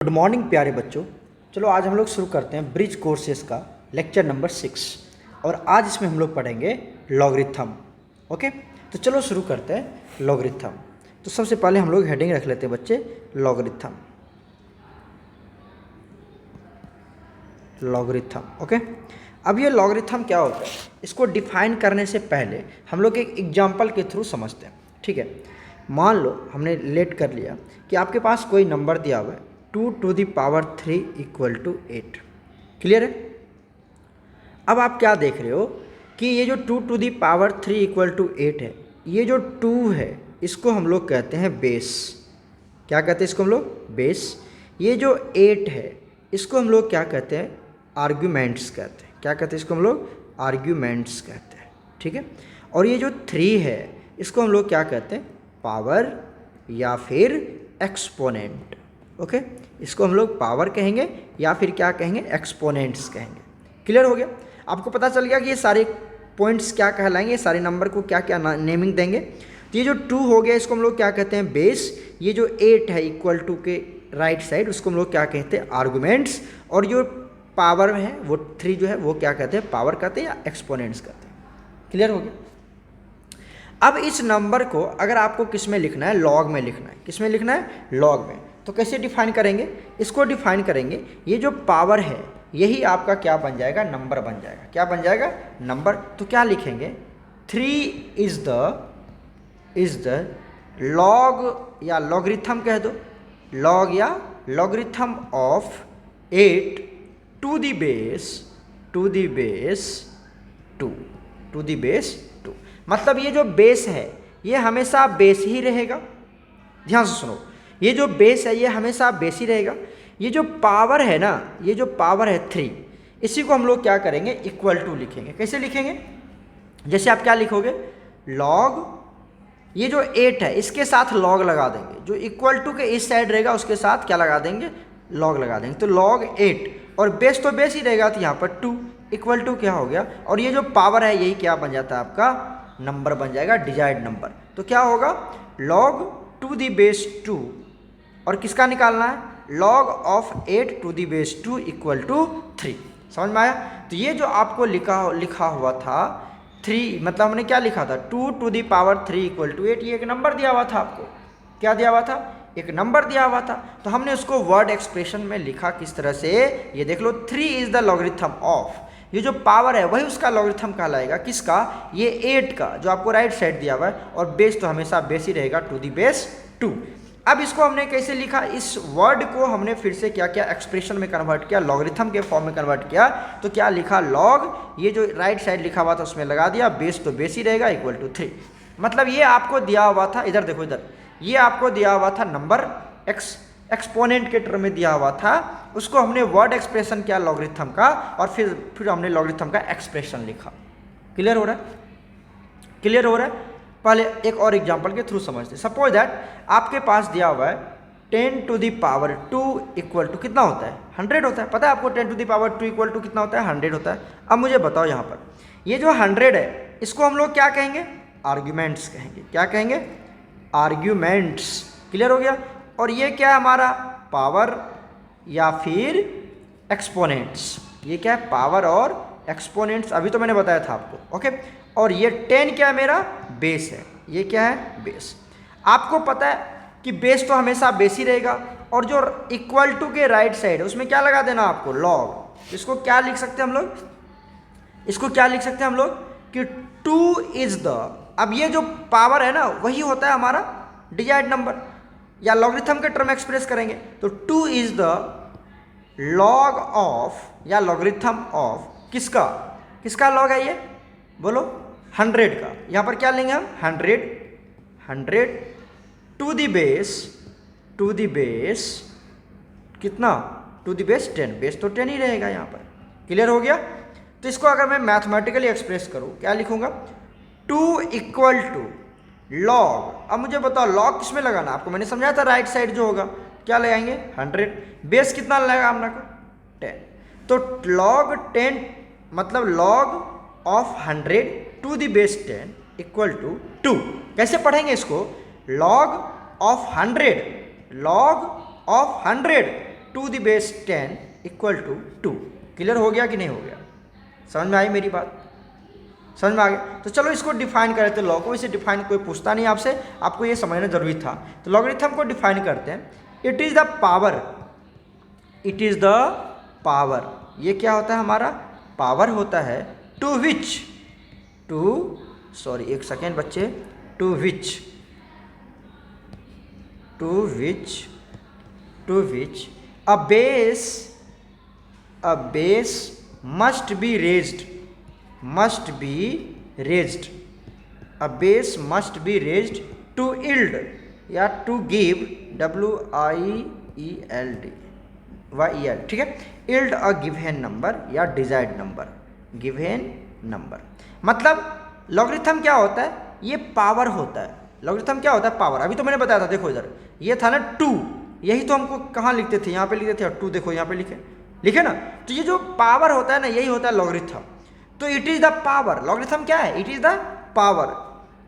Good morning प्यारे बच्चों। चलो आज हम लोग शुरू करते हैं ब्रिज कोर्सेज का लेक्चर नंबर 6 और आज इसमें हम लोग पढ़ेंगे लॉगरिथम। ओके, तो चलो शुरू करते हैं लॉगरिथम। तो सबसे पहले हम लोग हेडिंग रख लेते हैं बच्चे, लॉगरिथम। Logarithm, okay. अब ये लॉगरिथम क्या होता है, इसको डिफाइन करने से पहले हम लोग एक एग्जाम्पल के थ्रू समझते हैं। ठीक है, मान लो हमने लेट कर लिया कि आपके पास कोई नंबर दिया हुआ है 2 to the power 3 = 8। क्लियर है। अब आप क्या देख रहे हो कि ये जो 2 to the power 3 = 8 है, ये जो 2 है इसको हम लोग कहते हैं बेस। क्या कहते हैं इसको हम लोग? बेस। ये जो 8 है इसको हम लोग क्या कहते हैं? आर्ग्यूमेंट्स कहते हैं। क्या कहते हैं इसको हम लोग? आर्ग्यूमेंट्स कहते हैं। ठीक है। और ये जो 3 है इसको हम लोग क्या कहते हैं? पावर या फिर एक्सपोनेंट। ओके, इसको हम लोग पावर कहेंगे या फिर क्या कहेंगे? एक्सपोनेंट्स कहेंगे। क्लियर हो गया? आपको पता चल गया कि ये सारे पॉइंट्स क्या कहलाएंगे, सारे नंबर को क्या क्या नेमिंग देंगे। तो ये जो 2 हो गया इसको हम लोग क्या कहते हैं? बेस। ये जो 8 है = के राइट साइड उसको हम लोग क्या कहते हैं? आर्गुमेंट्स। और जो पावर है वो 3 जो है वो क्या कहते हैं? पावर कहते हैं या एक्सपोनेंट्स कहते हैं। क्लियर हो गया? अब इस नंबर को अगर आपको किस में लिखना है? लॉग में लिखना है। किस में लिखना है? लॉग में। तो कैसे डिफाइन करेंगे इसको? डिफाइन करेंगे, ये जो पावर है यही आपका क्या बन जाएगा? नंबर बन जाएगा। क्या बन जाएगा? नंबर। तो क्या लिखेंगे? 3 इज द लॉग या लॉगरिथम कह दो, लॉग या logarithm of 8 to the base 2। मतलब ये जो बेस है ये हमेशा बेस ही रहेगा। ध्यान से सुनो, ये जो बेस है ये हमेशा बेस ही रहेगा। ये जो पावर है ना, ये जो पावर है 3, इसी को हम लोग क्या करेंगे? इक्वल टू लिखेंगे। कैसे लिखेंगे? जैसे आप क्या लिखोगे? लॉग, ये जो 8 है इसके साथ लॉग लगा देंगे, जो इक्वल टू के इस साइड रहेगा उसके साथ क्या लगा देंगे? लॉग लगा देंगे। तो लॉग 8 और बेस तो बेस ही रहेगा, तो यहाँ पर 2 इक्वल टू क्या हो गया? और ये जो पावर है यही क्या बन जाता है? आपका नंबर बन जाएगा, डिजायर्ड नंबर। तो क्या होगा? log 2 the base 2। और किसका निकालना है? log of 8 to the base 2 = 3। समझ में आया? तो ये जो आपको लिखा हुआ था 3, मतलब हमने क्या लिखा था? 2 to the power 3 = 8। ये एक नंबर दिया हुआ था आपको। क्या दिया हुआ था? एक नंबर दिया हुआ था। तो हमने उसको वर्ड एक्सप्रेशन में लिखा किस तरह से? ये देख लो, 3 इज द लॉगरिथम ऑफ, ये जो पावर है वही उसका लॉगरिथम कहलाएगा। किसका? ये 8 का, जो आपको राइट साइड दिया हुआ है। और बेस तो हमेशा बेस ही रहेगा, टू दी बेस 2। अब इसको हमने कैसे लिखा? इस वर्ड को हमने फिर से क्या किया? एक्सप्रेशन में कन्वर्ट किया, लॉगरिथम के फॉर्म में कन्वर्ट किया। तो क्या लिखा? लॉग, ये जो राइट साइड लिखा हुआ था उसमें लगा दिया, बेस तो बेस ही रहेगा, = 3। मतलब ये आपको दिया हुआ था, इधर देखो इधर, ये आपको दिया हुआ था नंबर एक्सपोनेंट के टर्म में दिया हुआ था, उसको हमने वर्ड एक्सप्रेशन किया लॉगरिथम का, और फिर हमने लॉगरिथम का एक्सप्रेशन लिखा। क्लियर हो रहा है? क्लियर हो रहा है? पहले एक और एग्जांपल के थ्रू समझते। सपोज दैट आपके पास दिया हुआ है 10 to the power 2 = कितना होता है? 100 होता है। पता है आपको 10 to the power 2 = कितना होता है? 100 होता है। अब मुझे बताओ यहाँ पर ये जो 100 है इसको हम लोग क्या कहेंगे? आर्ग्यूमेंट्स कहेंगे। क्या कहेंगे? आर्ग्यूमेंट्स। क्लियर हो गया? और ये क्या है हमारा? पावर या फिर एक्सपोनेंट्स। ये क्या है? पावर और एक्सपोनेंट्स। अभी तो मैंने बताया था आपको। ओके। और ये 10 क्या है? मेरा बेस है। ये क्या है? बेस। आपको पता है कि बेस तो हमेशा बेस ही रहेगा, और जो इक्वल टू के राइट साइड है उसमें क्या लगा देना आपको? लॉग। इसको क्या लिख सकते हैं हम लोग? इसको क्या लिख सकते हैं हम लोग? कि 2 इज द, अब ये जो पावर है ना वही होता है हमारा डिजायर्ड नंबर, या लॉगरिथम के टर्म एक्सप्रेस करेंगे तो 2 इज द लॉग ऑफ या लॉगरिथम ऑफ किसका? किसका लॉग है ये? बोलो। 100 का। यहाँ पर क्या लेंगे हम? 100 टू द बेस कितना? To the base 10। बेस तो 10 ही रहेगा यहाँ पर। क्लियर हो गया? तो इसको अगर मैं मैथमेटिकली एक्सप्रेस करूँ क्या लिखूंगा? 2 = लॉग। अब मुझे बताओ लॉग किस में लगाना? आपको मैंने समझाया था राइट साइड जो होगा क्या लगाएंगे? 100। बेस कितना लगाएगा हमने को? 10। तो log 10 मतलब log of 100 to the base 10 = 2। कैसे पढ़ेंगे इसको? log of 100 to the base 10 equal to 2। Clear हो गया कि नहीं हो गया? समझ में आई मेरी बात? समझ में आ गया? तो चलो इसको डिफाइन करते हैं। लॉग को इसे डिफाइन कोई पूछता नहीं आपसे, आपको ये समझना जरूरी था। तो लॉगरिथम को डिफाइन करते हैं। It is the power, it is the power, ये क्या होता है हमारा? पावर होता है टू विच, सॉरी एक सेकेंड बच्चे, to which a base must be raised, a base must be raised to yield या to give, WIELD, ठीक है, yield a given number या desired number। मतलब लॉगरिथम क्या होता है? ये पावर होता है। लॉगरिथम क्या होता है? पावर। अभी तो मैंने बताया था, देखो इधर ये था ना 2, यही तो हमको कहाँ लिखते थे? यहाँ पे लिखते थे, और 2 देखो यहाँ पे लिखे ना। तो ये जो पावर होता है ना, यही होता है लॉगरिथम। तो it is the power, logarithm क्या है? इट इज द पावर,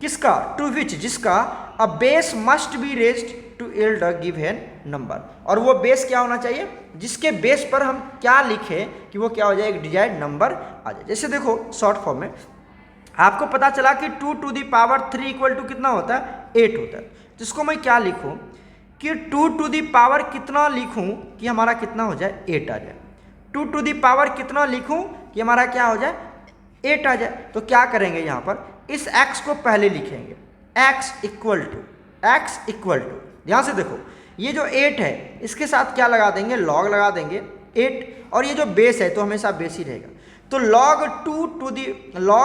किसका? टू विच, जिसका a base must be raised to yield a given number. और वो बेस क्या होना चाहिए? जिसके बेस पर हम क्या लिखें कि वो क्या हो जाए? एक डिजायर्ड नंबर आ जाए। जैसे देखो शॉर्ट फॉर्म में आपको पता चला कि 2 to the power 3 equal to कितना होता है? 8 होता है। तो इसको मैं क्या लिखूं कि 2 टू दी पावर कितना लिखूं कि हमारा कितना हो जाए? 8 आ जाए। 2 टू दी पावर कितना लिखूं कि हमारा क्या हो जाए? 8 आ जाए। तो क्या करेंगे यहाँ पर? इस x को पहले लिखेंगे, x इक्वल टू, ध्यान से देखो, ये जो 8 है इसके साथ क्या लगा देंगे? लॉग लगा देंगे 8, और ये जो बेस है तो हमेशा बेस ही रहेगा। तो log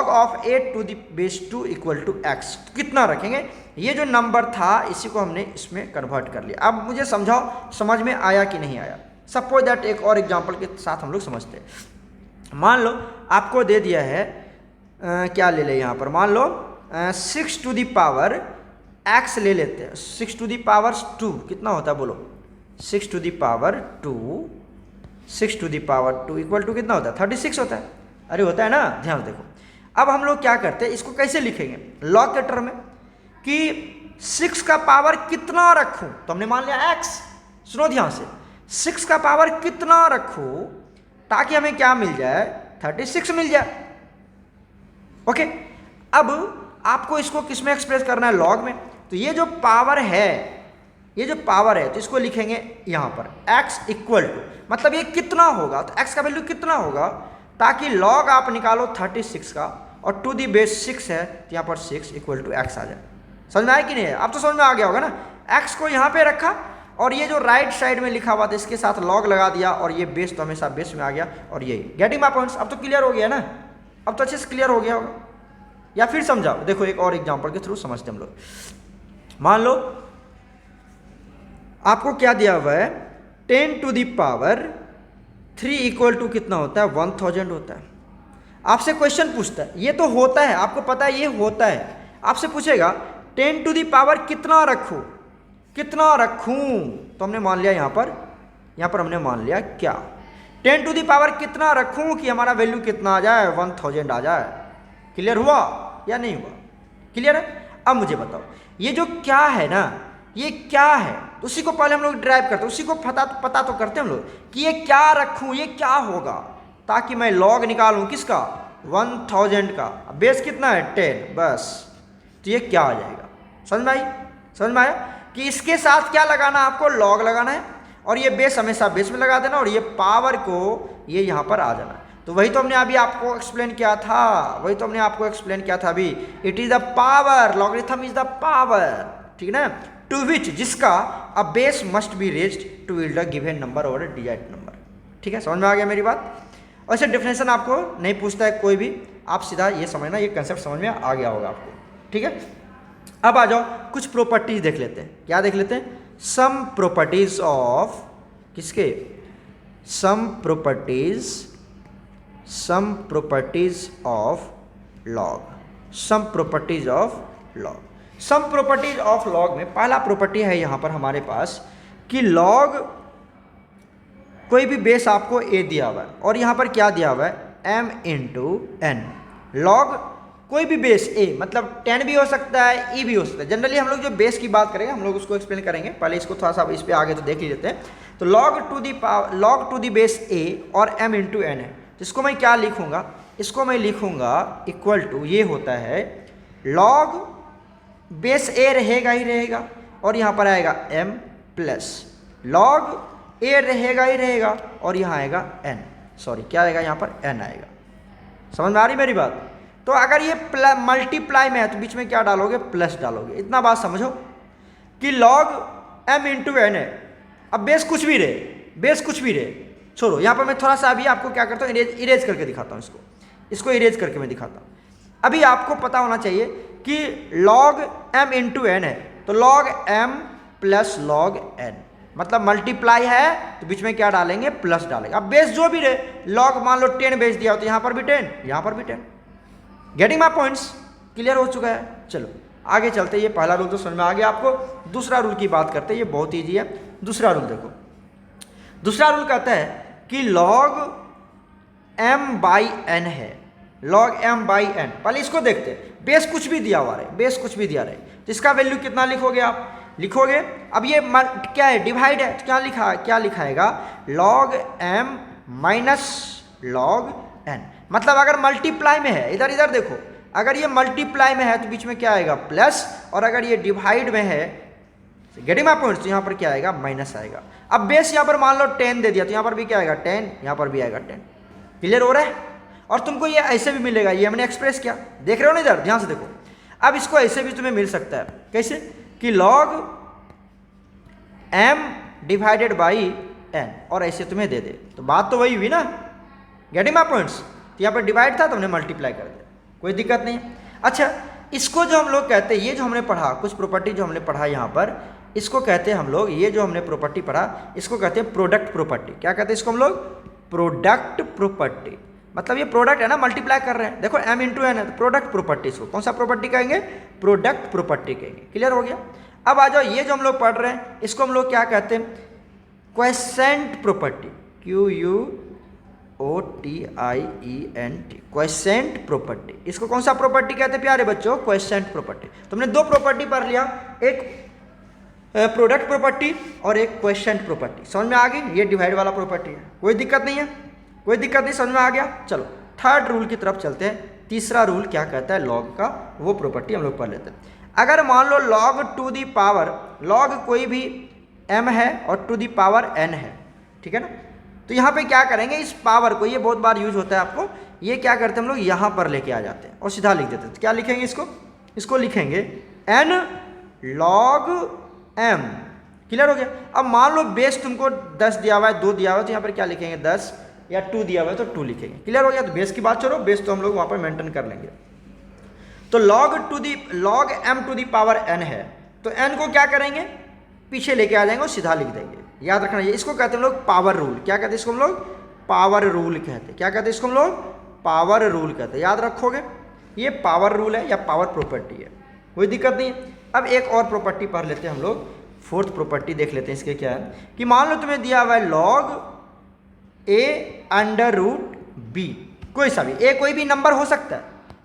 of 8 to the base 2 equal to x कितना रखेंगे? ये जो नंबर था इसी को हमने इसमें कन्वर्ट कर लिया। अब मुझे समझाओ, समझ में आया कि नहीं आया? सपोज दैट एक और एग्जांपल के साथ हम लोग समझते हैं। मान लो आपको दे दिया है क्या ले ले यहाँ पर, मान लो 6 टू दी पावर x ले लेते हैं। 6 टू दी पावर 2 कितना होता है बोलो? 6 to the power 2 equal to कितना होता है? 36 होता है। अरे होता है ना, ध्यान देखो। अब हम लोग क्या करते हैं, इसको कैसे लिखेंगे? लॉग के टर्म में कि 6 का पावर कितना रखूं? तो हमने मान लिया x। सुनो ध्यान से, 6 का पावर कितना रखूं ताकि हमें क्या मिल जाए? 36 मिल जाए। ओके, अब आपको इसको किस में एक्सप्रेस करना है? लॉग में। तो ये जो पावर है तो इसको लिखेंगे यहाँ पर x इक्वल टू, मतलब ये कितना होगा? तो x का वैल्यू कितना होगा ताकि लॉग आप निकालो 36 का, और टू दी बेस 6 है तो यहाँ पर 6 इक्वल टू x आ जाए। समझ में आया कि नहीं है? अब तो समझ में आ गया होगा ना। x को यहाँ पे रखा, और ये जो राइट साइड में लिखा हुआ था इसके साथ लॉग लगा दिया, और ये बेस तो हमेशा बेस में आ गया, और ये गेटिंग माय पॉइंट्स। अब तो क्लियर हो गया ना? अब तो अच्छे से क्लियर हो गया होगा, या फिर समझाओ? देखो एक और एग्जांपल के थ्रू समझते हम लोग। मान लो आपको क्या दिया हुआ है? 10 to the power 3 equal to कितना होता है? 1000 होता है। आपसे क्वेश्चन पूछता है, ये तो होता है, आपको पता है ये होता है। आपसे पूछेगा 10 टू दी पावर कितना रखूं? तो हमने मान लिया यहाँ पर हमने मान लिया क्या? 10 टू दी पावर कितना रखूं कि हमारा वैल्यू कितना आ जाए? 1000 आ जाए। क्लियर हुआ या नहीं हुआ? क्लियर है? अब मुझे बताओ, ये जो क्या है ना, ये क्या है? तो उसी को पहले हम लोग ड्राइव करते हैं, उसी को पता तो करते हैं हम लोग कि ये क्या रखूं, ये क्या होगा, ताकि मैं लॉग निकालूं किसका? 1000 का। बेस कितना है? 10, बस। तो ये क्या आ जाएगा? समझ में आया कि इसके साथ क्या लगाना? आपको लॉग लगाना है, और ये बेस हमेशा बेस में लगा देना, और ये पावर को ये यहाँ पर आ जाना। तो वही तो हमने अभी आपको एक्सप्लेन किया था, अभी। It is the power, logarithm is the power, ठीक है ना? टू विच, जिसका a base must be raised to yield a given number और अ डिजायर्ड नंबर। ठीक है, समझ में आ गया मेरी बात? और इसे डेफिनेशन आपको नहीं पूछता है कोई भी, आप सीधा ये समझना, ये कंसेप्ट समझ में आ गया होगा आपको। ठीक है, अब आ जाओ कुछ प्रॉपर्टीज देख लेते हैं। क्या देख लेते हैं? सम प्रॉपर्टीज ऑफ किसके? Some properties of log. Some properties of log में पहला प्रॉपर्टी है यहाँ पर हमारे पास कि लॉग, कोई भी बेस आपको a दिया हुआ है, और यहाँ पर क्या दिया हुआ है? m into N. लॉग कोई भी बेस ए, मतलब 10 भी हो सकता है, ई भी हो सकता है। जनरली हम लोग जो बेस की बात करेंगे हम लोग उसको एक्सप्लेन करेंगे, पहले इसको थोड़ा सा इस पे आगे तो देख ही लेते हैं। तो log टू दी बेस ए और m इंटू एन है, तो इसको मैं क्या लिखूंगा, इसको मैं लिखूंगा इक्वल टू, ये होता है log बेस ए रहेगा ही रहेगा और यहाँ पर आएगा m प्लस log ए रहेगा ही रहेगा और यहाँ आएगा n, सॉरी क्या आएगा यहाँ पर n आएगा। समझ में आ रही मेरी बात? तो अगर ये मल्टीप्लाई में है तो बीच में क्या डालोगे, प्लस डालोगे। इतना बात समझो कि log m इंटू एन है। अब बेस कुछ भी रहे, बेस कुछ भी रहे, छोड़ो, यहाँ पर मैं थोड़ा सा अभी आपको क्या करता हूँ, इरेज करके दिखाता हूँ, इसको इरेज करके मैं दिखाता हूँ। अभी आपको पता होना चाहिए कि log m इंटू एन है, तो log m plus log n, मतलब मल्टीप्लाई है तो बीच में क्या डालेंगे, प्लस डालेंगे। अब बेस जो भी रहे, log मान लो 10 बेस दिया हो तो यहाँ पर भी 10, यहाँ पर भी 10। Getting my points? क्लियर हो चुका है? चलो आगे चलते, ये पहला रूल तो समझ में आ गया आपको। दूसरा रूल की बात करते हैं, ये बहुत ईजी है। दूसरा रूल देखो, दूसरा रूल कहता है कि log m बाई n है, log m बाई n। पहले इसको देखते हैं, बेस कुछ भी दिया हुआ रहे, बेस कुछ भी दिया रहे तो इसका वैल्यू कितना लिखोगे आप, लिखोगे। अब ये क्या है, डिवाइड है, तो क्या लिखाएगा, log m minus log n। मतलब अगर मल्टीप्लाई में है, इधर इधर देखो, अगर ये मल्टीप्लाई में है तो बीच में क्या आएगा, प्लस, और अगर ये डिवाइड में है, गेटिंग माय पॉइंट्स, तो यहाँ पर क्या आएगा, माइनस आएगा। अब बेस यहाँ पर मान लो 10 दे दिया तो यहाँ पर भी क्या आएगा, 10, यहाँ पर भी आएगा 10। क्लियर हो रहा है? और तुमको ये ऐसे भी मिलेगा, ये हमने एक्सप्रेस किया, देख रहे हो ना इधर, ध्यान से देखो। अब इसको ऐसे भी तुम्हें मिल सकता है, कैसे कि log m divided by n, और ऐसे तुम्हें दे दे, तो बात तो वही हुई ना। Getting my points? तो यहाँ पर डिवाइड था तो हमने मल्टीप्लाई कर दिया, कोई दिक्कत नहीं है। अच्छा, इसको जो हम लोग कहते हैं, ये जो हमने पढ़ा, कुछ प्रॉपर्टी जो हमने पढ़ा यहाँ पर, इसको कहते हैं हम लोग, ये जो हमने प्रॉपर्टी पढ़ा इसको कहते हैं प्रोडक्ट प्रॉपर्टी। क्या कहते हैं इसको हम लोग, प्रोडक्ट प्रॉपर्टी। मतलब ये प्रोडक्ट है ना, मल्टीप्लाई कर रहे हैं, देखो m इंटू एन है तो प्रोडक्ट प्रॉपर्टी। इसको कौन सा प्रॉपर्टी कहेंगे, प्रोडक्ट प्रॉपर्टी कहेंगे। क्लियर हो गया? अब आ जाओ, ये जो हम लोग पढ़ रहे हैं इसको हम लोग क्या कहते हैं, quiescent property, QUOTIENT, quiescent property. इसको कौन सा प्रॉपर्टी कहते हैं प्यारे बच्चों, क्वेसेंट प्रॉपर्टी। तो हमने दो प्रॉपर्टी पढ़ लिया, एक प्रोडक्ट प्रॉपर्टी और एक क्वेसेंट प्रॉपर्टी। समझ में आ गई? ये डिवाइड वाला प्रॉपर्टी है, कोई दिक्कत नहीं है, कोई दिक्कत नहीं, समझ में आ गया। चलो थर्ड रूल की तरफ चलते हैं। तीसरा रूल क्या कहता है, लॉग का, वो प्रॉपर्टी हम लोग पढ़ लेते हैं। अगर मान लो log to the power, log कोई भी m है और टू दी पावर n है, ठीक है ना, तो यहाँ पे क्या करेंगे, इस पावर को, ये बहुत बार यूज होता है आपको, ये क्या करते हैं हम लोग, यहाँ पर लेके आ जाते हैं और सीधा लिख देते हैं। तो क्या लिखेंगे इसको लिखेंगे n log m। क्लियर हो गया? अब मान लो बेस तुमको 10 दिया हुआ है, 2 दिया हुआ है, तो यहाँ पर क्या लिखेंगे, 10, या 2 दिया हुआ है तो 2 लिखेंगे। क्लियर हो गया? तो बेस की बात छोड़ो, बेस तो हम लोग वहाँ पर मेंटेन कर लेंगे। तो log m to the power n है, तो n को क्या करेंगे, पीछे लेके आ जाएंगे और सीधा लिख देंगे। याद रखना, ये इसको कहते हैं हम लोग पावर रूल। क्या कहते हैं इसको हम लोग, पावर रूल कहते हैं। क्या कहते हैं इसको हम लोग, पावर रूल कहते हैं। याद रखोगे, ये पावर रूल है या पावर प्रॉपर्टी है, कोई दिक्कत नहीं है। अब एक और प्रॉपर्टी पढ़ लेते हैं हम लोग, फोर्थ प्रॉपर्टी देख लेते हैं इसके क्या है, कि मान लो तुम्हें दिया हुआ है log a under root b, कोई सा भी, a कोई भी नंबर हो सकता है,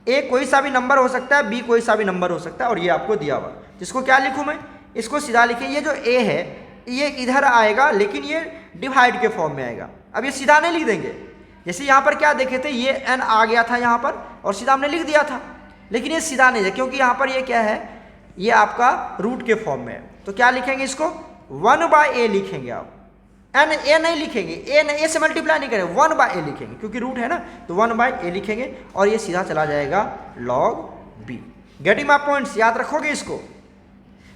a कोई सा भी नंबर हो सकता है, b कोई सा भी नंबर हो सकता है, और ये आपको दिया हुआ। जिसको क्या लिखूं मैं, इसको सीधा लिखे, ये जो a है ये इधर आएगा लेकिन ये डिवाइड के फॉर्म में आएगा। अब ये सीधा नहीं लिख देंगे, जैसे यहाँ पर क्या देखे थे, ये n आ गया था यहाँ पर और सीधा हमने लिख दिया था, लेकिन ये सीधा नहीं है क्योंकि यहाँ पर ये क्या है, ये आपका रूट के फॉर्म में है। तो क्या लिखेंगे इसको, 1/a लिखेंगे आप, n a नहीं लिखेंगे, a से मल्टीप्लाई नहीं करेंगे, 1/a लिखेंगे क्योंकि रूट है ना, तो 1/a लिखेंगे और ये सीधा चला जाएगा log b। Getting my points? याद रखोगे इसको।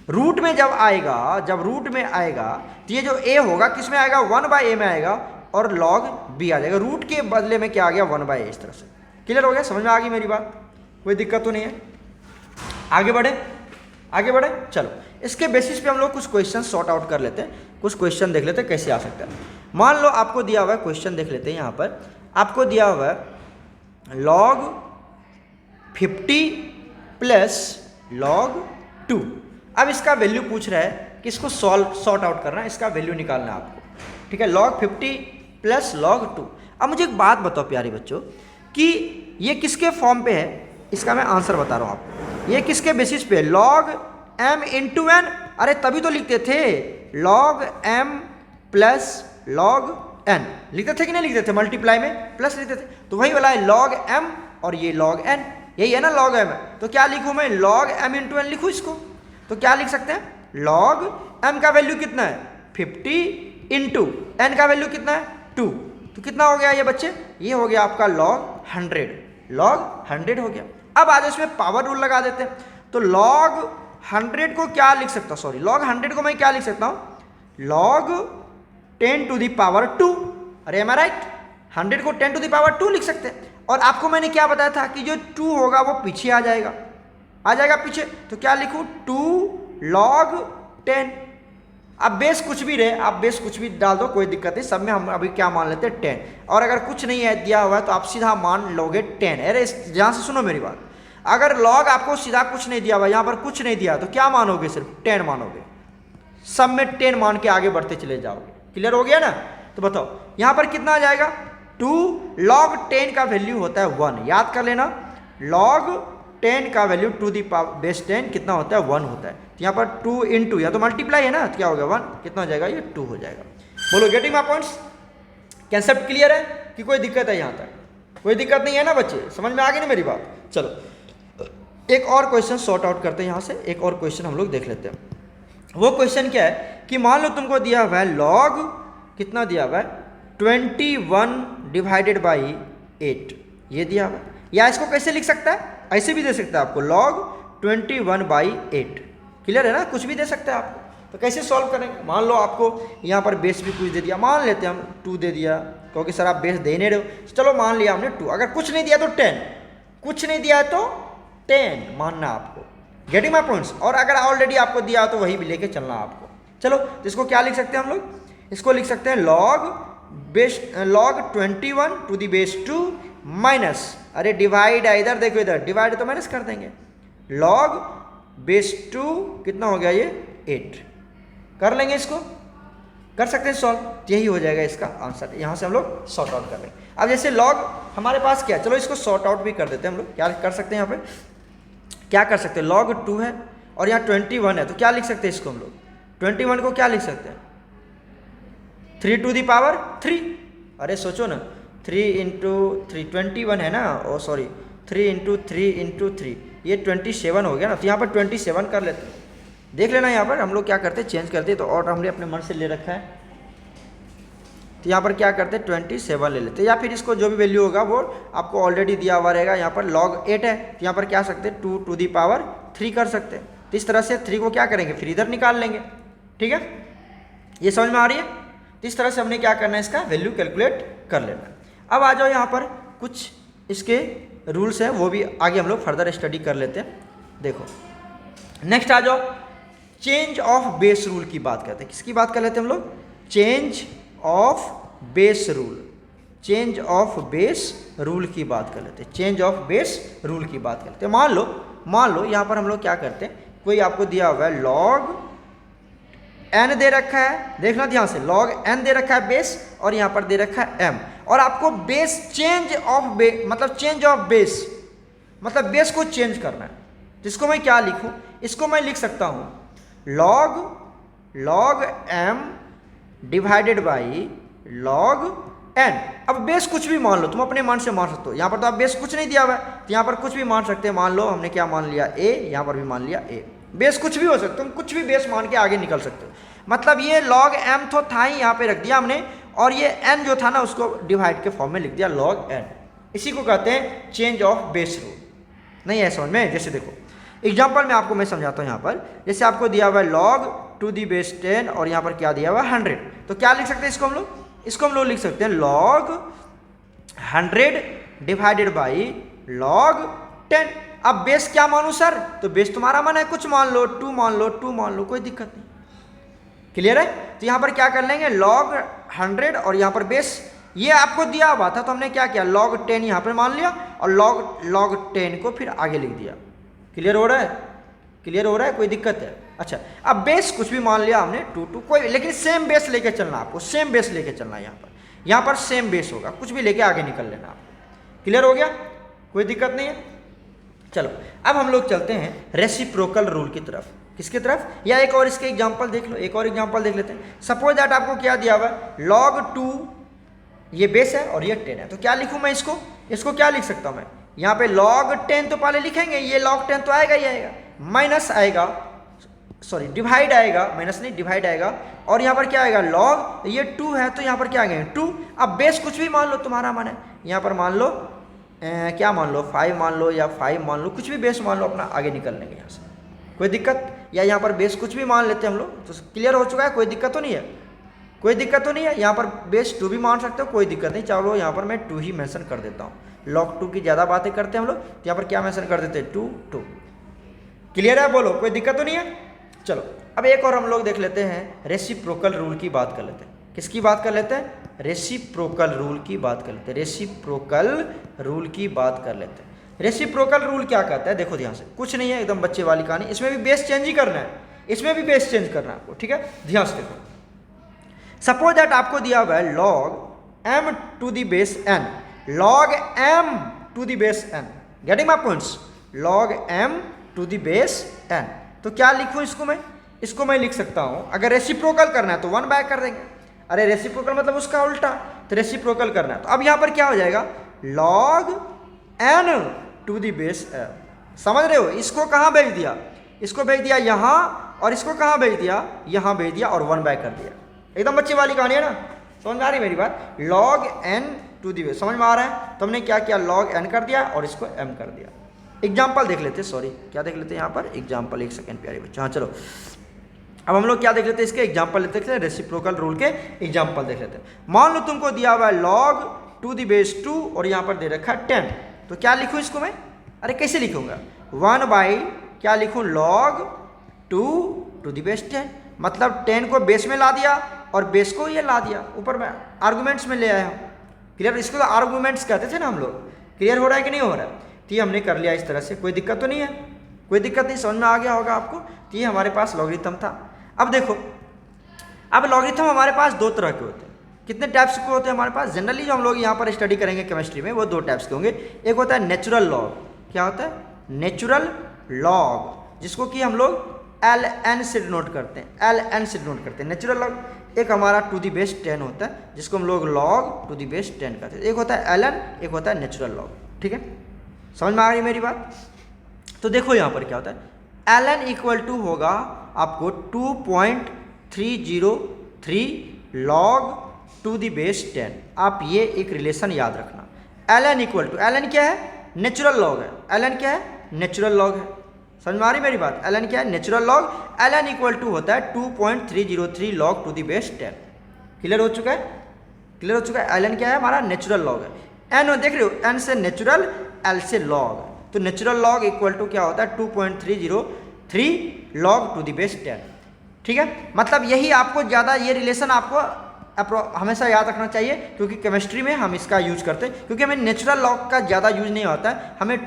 रूट में जब आएगा, जब रूट में आएगा तो ये जो a होगा किस में आएगा, 1/a में आएगा और log b आ जाएगा। रूट के बदले में क्या आ गया, 1/a, इस तरह से। क्लियर हो गया? समझ में आ गई मेरी बात? कोई दिक्कत तो नहीं है? आगे बढ़े। चलो इसके बेसिस पे हम लोग कुछ क्वेश्चन सॉर्ट आउट कर लेते हैं, कुछ क्वेश्चन देख लेते हैं कैसे आ सकता है। मान लो आपको दिया हुआ है क्वेश्चन, देख लेते हैं। यहाँ पर आपको दिया हुआ है log 50 प्लस log 2। अब इसका वैल्यू पूछ रहा है कि इसको सॉर्ट आउट करना है, इसका वैल्यू निकालना है आपको, ठीक है, log 50 प्लस log 2। अब मुझे एक बात बताओ प्यारे बच्चों कि ये किसके फॉर्म पे है, इसका मैं आंसर बता रहा हूँ आपको। ये किसके बेसिस पे, log m इंटू एन। अरे तभी तो लिखते थे log m plus log n, लिखते थे कि नहीं लिखते थे, मल्टीप्लाई में प्लस लिखते थे, तो वही वाला है log m और ये log n, यही है ना log m। तो क्या लिखूँ मैं, log m इंटू एन लिखूँ इसको, तो क्या लिख सकते हैं, log m का वैल्यू कितना है 50 इंटू n का वैल्यू कितना है 2, तो कितना हो गया ये बच्चे, ये हो गया आपका log 100 हो गया। अब आज इसमें पावर रूल लगा देते हैं, तो log 100 को क्या लिख सकता हूँ, सॉरी log 100 को मैं क्या लिख सकता हूँ, log 10 टू दी पावर 2। अरे एम आई राइट, 100 को 10 टू दी पावर 2 लिख सकते हैं। और आपको मैंने क्या बताया था कि जो 2 होगा वो पीछे आ जाएगा पीछे, तो क्या लिखूँ 2 log 10। अब बेस कुछ भी रहे, आप बेस कुछ भी डाल दो, कोई दिक्कत नहीं, सब में हम अभी क्या मान लेते हैं 10। और अगर कुछ नहीं है दिया हुआ है तो आप सीधा मान लोगे 10। अरे यहाँ से सुनो मेरी बात, अगर log आपको सीधा कुछ नहीं दिया हुआ, यहाँ पर कुछ नहीं दिया तो क्या मानोगे, सिर्फ 10 मानोगे, सब में 10 मान के आगे बढ़ते चले जाओगे। क्लियर हो गया ना, तो बताओ यहाँ पर कितना आ जाएगा 2 log 10 का वैल्यू होता है 1, याद कर लेना, log 10 का वैल्यू टू दी बेस 10 कितना होता है 1 होता है। तो यहाँ पर 2 इंटू, या तो मल्टीप्लाई है ना, तो क्या हो गया 1, कितना हो जाएगा ये 2 हो जाएगा। बोलो getting my points, concept clear है कि कोई दिक्कत है, यहाँ तक कोई दिक्कत नहीं है ना बच्चे, समझ में आ गई ना मेरी बात। चलो एक और क्वेश्चन सॉर्ट आउट करते हैं, यहाँ से एक और क्वेश्चन हम लोग देख लेते हैं। वो क्वेश्चन क्या है कि मान लो तुमको दिया हुआ है log कितना दिया हुआ है 21 डिवाइडेड बाई 8, ये दिया हुआ है, या इसको कैसे लिख सकता है, ऐसे भी दे सकता है आपको log 21 बाई 8। क्लियर है ना, कुछ भी दे सकता है आपको। तो कैसे सॉल्व करेंगे, मान लो आपको यहाँ पर बेस भी कुछ दे दिया, मान लेते हैं हम 2 दे दिया, क्योंकि सर आप बेस दे नहीं रहे हो, चलो मान लिया हमने 2। अगर कुछ नहीं दिया तो 10, कुछ नहीं दिया तो 10 मानना आपको। गेटिंग माय पॉइंट्स, और अगर ऑलरेडी आपको दिया तो वही भी लेके चलना आपको। चलो तो इसको क्या लिख सकते हैं हम लोग, इसको लिख सकते हैं log 21 to the base 2 minus, अरे डिवाइड है इधर, देखो इधर डिवाइड तो माइनस कर देंगे, log बेस 2 कितना हो गया ये 8, कर लेंगे इसको, कर सकते हैं सॉल्व, यही हो जाएगा इसका आंसर। यहाँ से हम लोग सॉर्ट आउट कर लेंगे। अब जैसे log हमारे पास क्या है, चलो इसको सॉर्ट आउट भी कर देते हैं हम लोग। क्या कर सकते हैं यहाँ पे, क्या कर सकते हैं, log 2 है और यहाँ 21 है, तो क्या लिख सकते हैं इसको हम लोग, 21 को क्या लिख सकते हैं 3 टू दी पावर 3। अरे सोचो ना, 3 इंटू 3 21 है ना, ओ सॉरी 3 इंटू 3 इंटू 3 ये 27 हो गया ना, तो यहाँ पर 27 कर लेते हैं। देख लेना यहाँ पर हम लोग क्या करते हैं, चेंज करते हैं, तो और हमने अपने मन से ले रखा है, तो यहाँ पर क्या करते हैं 27 ले लेते हैं, या फिर इसको जो भी वैल्यू होगा वो आपको ऑलरेडी दिया हुआ रहेगा। यहाँ पर log 8 है, तो यहाँ पर क्या सकते हैं 2 टू दी पावर 3 कर सकते हैं। तो इस तरह से 3 को क्या करेंगे फिर इधर निकाल लेंगे, ठीक है, ये समझ में आ रही है। तो इस तरह से हमने क्या करना है, इसका वैल्यू कैलकुलेट कर लेना है। अब आ जाओ यहाँ पर कुछ इसके रूल्स हैं, वो भी आगे हम लोग फर्दर स्टडी कर लेते हैं। देखो नेक्स्ट आ जाओ, चेंज ऑफ बेस रूल की बात करते हैं। किसकी बात कर लेते हैं हम लोग, change of base rule, change of base rule की बात कर लेते हैं, चेंज ऑफ बेस रूल की बात करते हैं। मान लो यहाँ पर हम लोग क्या करते हैं, कोई आपको दिया हुआ है log n दे रखा है, देखना ध्यान से, log n दे रखा है बेस, और यहाँ पर दे रखा है m, और आपको बेस चेंज ऑफ बेस मतलब चेंज ऑफ बेस मतलब बेस को चेंज करना है। तो इसको मैं क्या लिखूँ, इसको मैं लिख सकता हूँ log m divided by log n। अब बेस कुछ भी मान लो, तुम अपने मान से मान सकते हो, यहाँ पर तो आप बेस कुछ नहीं दिया हुआ है, तो यहाँ पर कुछ भी मान सकते हैं। मान लो हमने क्या मान लिया a, यहाँ पर भी मान लिया a, बेस कुछ भी हो सकता है, तुम कुछ भी बेस मान के आगे निकल सकते हो। मतलब ये log m तो था ही, यहाँ पे रख दिया हमने, और ये n जो था ना उसको डिवाइड के फॉर्म में लिख दिया log n। इसी को कहते हैं चेंज ऑफ बेस रूल। नहीं है समझ में, जैसे देखो एग्जाम्पल में आपको मैं समझाता हूँ। यहाँ पर जैसे आपको दिया हुआ है log टू दी बेस 10 और यहाँ पर क्या दिया हुआ है 100, तो क्या लिख सकते हैं इसको हम लोग, इसको हम लोग लिख सकते हैं log 100 डिवाइडेड बाई log 10। अब बेस क्या मानूं सर, तो बेस तुम्हारा मन है, कुछ मान लो, 2 मान लो, 2 मान लो, कोई दिक्कत नहीं। क्लियर है, तो यहाँ पर क्या कर लेंगे log 100 और यहाँ पर बेस ये आपको दिया हुआ था, तो हमने क्या किया log 10 यहाँ पर मान लिया और log 10 को फिर आगे लिख दिया। क्लियर हो रहा है, क्लियर हो रहा है, कोई दिक्कत है। अच्छा अब बेस कुछ भी मान लिया हमने 2 कोई, लेकिन सेम बेस लेके चलना, आपको सेम बेस लेके चलना है। यहाँ पर सेम बेस होगा, कुछ भी लेके आगे निकल लेना आपको। क्लियर हो गया, कोई दिक्कत नहीं है। चलो अब हम लोग चलते हैं रेसिप्रोकल रूल की तरफ। किसकी तरफ? या एक और इसके एग्जांपल देख लो, एक और एग्जांपल देख लेते हैं। सपोज दैट आपको क्या दिया हुआ है, log 2 ये बेस है और ये 10 है, तो क्या लिखूं मैं इसको क्या लिख सकता हूं मैं? यहाँ पे log 10 तो पहले लिखेंगे, ये log 10 तो आएगा ही आएगा, माइनस आएगा, सॉरी डिवाइड आएगा, माइनस नहीं डिवाइड आएगा, और यहाँ पर क्या आएगा log, ये 2 है तो यहाँ पर क्या आएगा 2। अब बेस कुछ भी मान लो, तुम्हारा मन है, यहाँ पर मान लो क्या मान लो 5 मान लो या 5 मान लो, कुछ भी बेस मान लो, अपना आगे निकल लेंगे यहाँ से, कोई दिक्कत? या यहाँ पर बेस कुछ भी मान लेते हैं हम लोग, तो क्लियर हो चुका है, कोई दिक्कत तो नहीं है, कोई दिक्कत तो नहीं है। यहाँ पर बेस 2 भी मान सकते हो, कोई दिक्कत नहीं। चलो यहाँ पर मैं 2 ही मेंशन कर देता हूँ, log 2 की ज़्यादा बातें करते हैं हम लोग, तो यहाँ पर क्या मेंशन कर देते हैं 2। क्लियर है? बोलो, कोई दिक्कत तो नहीं है। चलो अब एक और हम लोग देख लेते हैं, रेसिप्रोकल रूल की बात कर लेते हैं। किसकी बात कर लेते हैं? रेसिप्रोकल रूल की बात कर लेते हैं, रेसिप्रोकल रूल की बात कर लेते हैं। रेसिप्रोकल रूल क्या कहता है? देखो ध्यान से, कुछ नहीं है, एकदम बच्चे वाली कहानी, इसमें भी बेस चेंज ही करना है, इसमें भी बेस चेंज करना है आपको, ठीक है? ध्यान से देखो, सपोज दैट आपको दिया हुआ है log m to the base n, log m to the base n, getting my points? log m to the base n, तो क्या लिखूं इसको मैं लिख सकता हूं, अगर रेसिप्रोकल करना है तो 1 बाय कर देंगे, अरे रेसिप्रोकल मतलब उसका उल्टा, तो रेसिप्रोकल करना है तो अब यहां पर क्या हो जाएगा log n to the base n, समझ रहे हो? इसको कहां भेज दिया? इसको भेज दिया यहां, और इसको कहां भेज दिया? यहां भेज दिया और 1 बाय कर दिया। एकदम बच्चे वाली कहानी है ना, समझ में आ रही मेरी बात? log n to the base, समझ में आ रहा है? तो हमने क्या किया, log n कर दिया और इसको m कर दिया। एग्जाम्पल देख लेते, सॉरी क्या देख लेते हैं यहाँ पर एग्जाम्पल, एक सेकेंड प्यारे बच्चों। हाँ चलो अब हम लोग क्या देख लेते हैं, इसके एग्जाम्पल लेते हैं, रेसिप्रोकल रूल के एग्जाम्पल देख लेते हैं। मान लो तुमको दिया हुआ है log 2 दी बेस 2 और यहाँ पर दे रखा है 10, तो क्या लिखूँ इसको मैं? अरे कैसे लिखूंगा? 1 बाई क्या लिखूँ, log 2 टू दी बेस 10, मतलब 10 को बेस में ला दिया और बेस को ये ला दिया ऊपर में, आर्गूमेंट्स में ले आया हूँ। क्लियर? इसको तो आर्गूमेंट्स कहते थे ना हम लोग। क्लियर हो रहा है कि नहीं हो रहा है? तो ये हमने कर लिया इस तरह से, कोई दिक्कत तो नहीं है, कोई दिक्कत नहीं, समझ में आ गया होगा आपको? तो ये हमारे पास लॉगरिथम था। अब देखो, अब लॉगरिथम हमारे पास 2 तरह के होते हैं। कितने टाइप्स के होते हैं हमारे पास? जनरली जो हम लोग यहाँ पर स्टडी करेंगे केमिस्ट्री में, वो 2 टाइप्स के होंगे। एक होता है नेचुरल लॉग, क्या होता है? नेचुरल लॉग, जिसको कि हम लोग ln से डिनोट करते हैं, ln से डिनोट करते हैं नेचुरल लॉग। एक हमारा टू दी बेस 10 होता है, जिसको हम लोग log टू दी बेस 10 करते हैं। एक होता है ln, एक होता है नेचुरल लॉग, ठीक है? समझ में आ रही मेरी बात? तो देखो यहाँ पर क्या होता है, ln इक्वल टू होगा आपको 2.303 log टू दी बेस 10। आप ये एक रिलेशन याद रखना, ln इक्वल टू, ln क्या है? नेचुरल लॉग है। ln क्या है? नेचुरल लॉग है। समझ में आ रही मेरी बात? ln क्या है? Natural log. ln equal to होता है 2.303 log to the base 10। Clear हो चुका है? क्लियर हो चुका है? ln क्या है? हमारा नेचुरल लॉग है। n देख रहे हो, n से नेचुरल, l से लॉग, तो नेचुरल लॉग इक्वल टू क्या होता है 2.303 log टू दी बेस 10। ठीक है, मतलब यही आपको ज़्यादा ये रिलेशन आपको हमेशा याद रखना चाहिए, क्योंकि केमिस्ट्री में हम इसका यूज करते हैं, क्योंकि हमें नेचुरल लॉग का ज़्यादा यूज नहीं होता है, हमें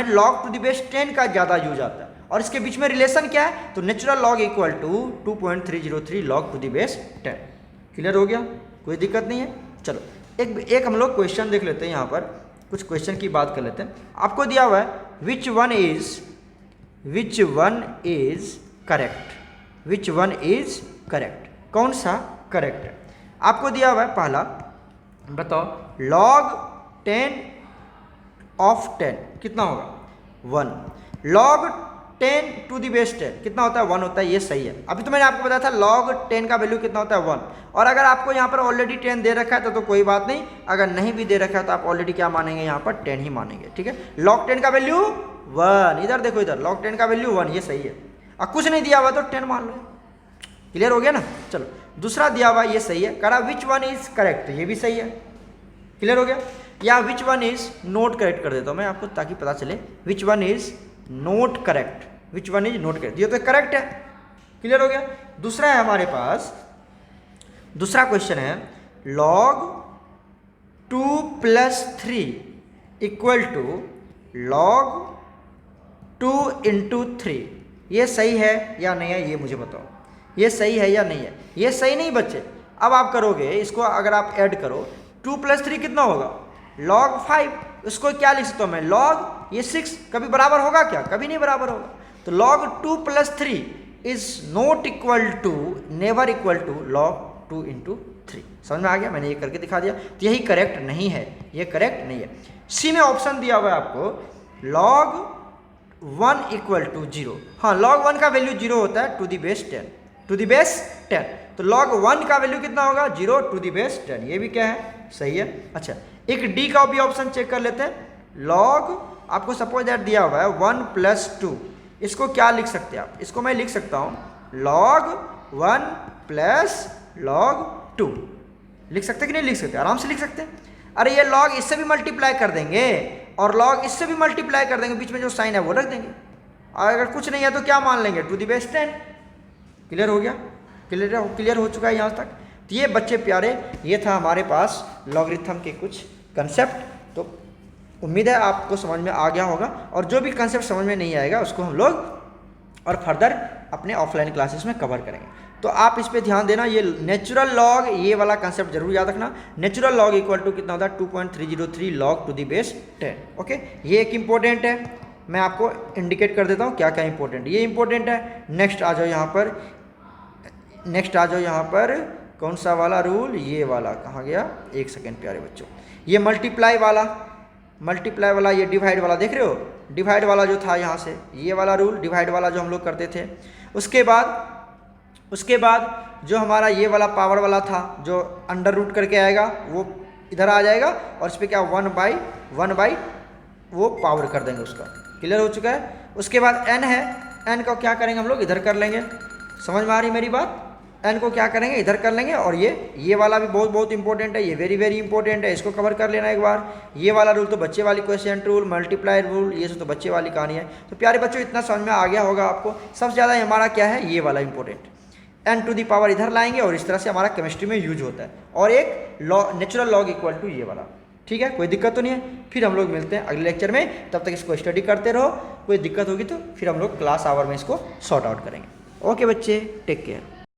log टू दी बेस 10 का ज़्यादा यूज आता है। और इसके बीच में रिलेशन क्या है? तो natural log equal to 2.303 log to the base 10। Clear हो गया? कोई दिक्कत नहीं है। चलो एक हम लोग क्वेश्चन देख लेते हैं, यहाँ पर कुछ क्वेश्चन की बात कर लेते हैं। आपको दिया हुआ है which one is correct, which one is correct, कौन सा करेक्ट है? आपको दिया हुआ है पहला, बताओ log 10 of 10 कितना होगा 1, log 10 टू दी बेस 10 कितना होता है 1 होता है, ये सही है। अभी तो मैंने आपको बताया था log 10 का वैल्यू कितना होता है 1, और अगर आपको यहाँ पर ऑलरेडी 10 दे रखा है तो कोई बात नहीं, अगर नहीं भी दे रखा है तो आप ऑलरेडी क्या मानेंगे, यहाँ पर 10 ही मानेंगे। ठीक है, log 10 का वैल्यू 1, इधर देखो इधर log 10 का वैल्यू 1, ये सही है। और कुछ नहीं दिया हुआ तो 10 मान लो। क्लियर हो गया ना? चलो दूसरा दिया हुआ ये सही है, करा विच वन इज करेक्ट, ये भी सही है। क्लियर हो गया? या which one is note correct कर देता हूँ मैं आपको, ताकि पता चले which one is note correct, which one is note correct, ये तो करेक्ट है। क्लियर हो गया? दूसरा है हमारे पास, दूसरा क्वेश्चन है log 2 + 3 इक्वल टू log 2 × 3, ये सही है या नहीं है, ये मुझे बताओ, ये सही है या नहीं है? ये सही नहीं बच्चे। अब आप करोगे इसको, अगर आप ऐड करो 2 + 3 कितना होगा log 5, इसको क्या लिख सकता हूँ मैं log, ये 6 कभी बराबर होगा क्या? कभी नहीं बराबर होगा। तो log 2 plus 3 is not equal to, never equal to log 2 into 3। समझ में आ गया? मैंने ये करके दिखा दिया। तो यही करेक्ट नहीं है, ये करेक्ट नहीं है। सी में ऑप्शन दिया हुआ है आपको log 1 इक्वल टू 0। हाँ, log 1 का वैल्यू 0 होता है to the base 10, to the base 10। तो log 1 का वैल्यू कितना होगा? 0 टू दी बेस 10। ये भी क्या है? सही है। अच्छा, एक डी का भी ऑप्शन चेक कर लेते हैं। log आपको सपोज दैट दिया हुआ है 1 प्लस 2, इसको क्या लिख सकते हैं आप? इसको मैं लिख सकता हूँ log 1 प्लस log 2। लिख सकते कि नहीं लिख सकते? आराम से लिख सकते हैं। अरे ये log इससे भी मल्टीप्लाई कर देंगे और log इससे भी मल्टीप्लाई कर देंगे, बीच में जो साइन है वो रख देंगे। अगर कुछ नहीं है तो क्या मान लेंगे? To the base 10। क्लियर हो गया? क्लियर हो चुका है यहाँ तक? तो ये बच्चे प्यारे, ये था हमारे पास लॉगरिथम के कुछ कंसेप्ट। तो उम्मीद है आपको समझ में आ गया होगा, और जो भी कंसेप्ट समझ में नहीं आएगा उसको हम लोग और फर्दर अपने ऑफलाइन क्लासेस में कवर करेंगे। तो आप इस पे ध्यान देना। ये नेचुरल लॉग, ये वाला कंसेप्ट जरूर याद रखना। नेचुरल लॉग इक्वल टू कितना होता है? 2.303 log to the base 10। Okay, ये एक इंपॉर्टेंट है, मैं आपको इंडिकेट कर देता हूँ क्या क्या इंपॉर्टेंट। ये इंपॉर्टेंट है। नेक्स्ट आ जाओ यहाँ पर, नेक्स्ट आ जाओ यहाँ पर, कौन सा वाला रूल? ये वाला कहाँ गया? एक सेकेंड प्यारे बच्चों, ये मल्टीप्लाई वाला, मल्टीप्लाई वाला, ये डिवाइड वाला देख रहे हो? डिवाइड वाला जो था यहाँ से, ये वाला रूल डिवाइड वाला जो हम लोग करते थे। उसके बाद जो हमारा ये वाला पावर वाला था, जो अंडर रूट करके आएगा वो इधर आ जाएगा, और इस पर क्या 1 बाई वो पावर कर देंगे उसका। क्लियर हो चुका है? उसके बाद n है, n का क्या करेंगे हम लोग? इधर कर लेंगे। समझ में आ रही मेरी बात? n को क्या करेंगे? इधर कर लेंगे। और ये वाला भी बहुत इंपॉर्टेंट है, ये वेरी इंपॉर्टेंट है, इसको कवर कर लेना एक बार। ये वाला रूल तो बच्चे वाली क्वेश्चन रूल, मल्टीप्लाई रूल, ये सब तो बच्चे वाली कहानी है। तो प्यारे बच्चों, इतना समझ में आ गया होगा आपको। सबसे ज़्यादा हमारा क्या है? ये वाला important, n to the power इधर लाएंगे, और इस तरह से हमारा केमिस्ट्री में यूज होता है। और एक नेचुरल लॉग इक्वल टू ये वाला। ठीक है, कोई दिक्कत तो नहीं है? फिर हम लोग मिलते हैं अगले लेक्चर में, तब तक इसको स्टडी करते रहो। कोई दिक्कत होगी तो फिर हम लोग क्लास आवर में इसको सॉर्ट आउट करेंगे। ओके बच्चे, टेक केयर।